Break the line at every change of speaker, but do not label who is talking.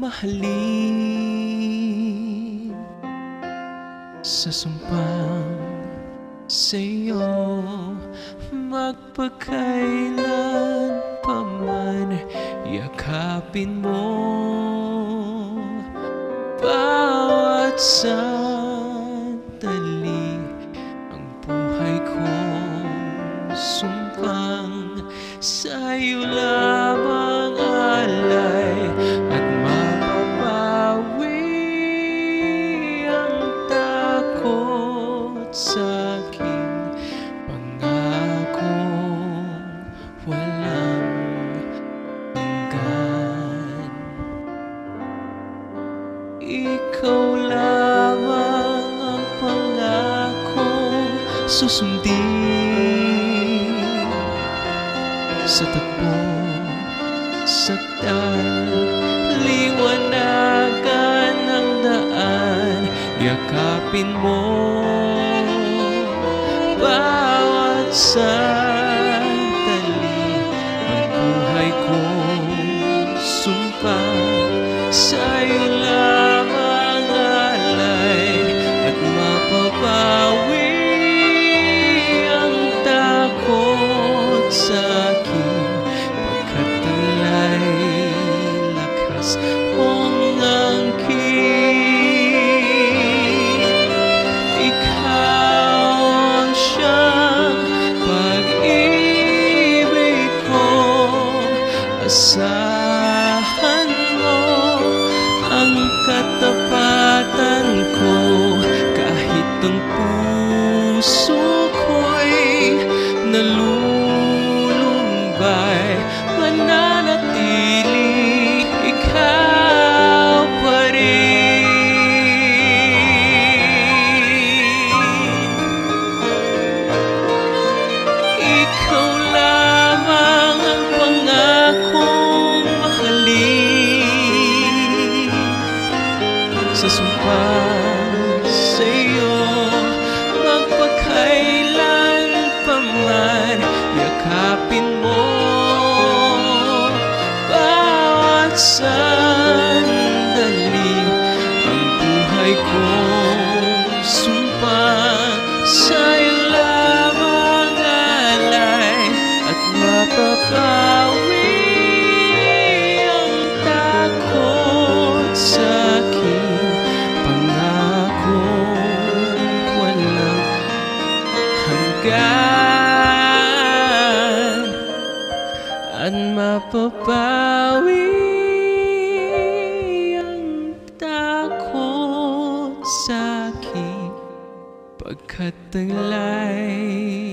mahalin sa sumpang sa'yo magpakailan pa man yakapin mo bawat sandali ang buhay kong sumpang sa'yo lamang alay at mapapawi ang takot sa'king pangakong walang hanggan. Ikaw lamang ang pangakong susundin sa takbong sakdal, liwanagan ng daan, yakapin mo bawat sandali ang buhay kong sumpang sa'yo lamang alay at mapapawi ang takot sa'kin pagkat alay lakas mong angkin. Ikaw ang siyang pag-ibig kong asahan mo, ang katapatan ko kahit ang puso ko'y nalulumbay, mananatili ikaw pa rin. Ikaw lamang ang pangakong mahalin sa sumpang sa'yo magpakailan pa man yakapin mo bawat sandali ang buhay kong sumpang sa'yo lamang alay at mapapawi ang takot sa'king pangakong walang hanggan at mapapawi ang takot sa'kin pagkat alay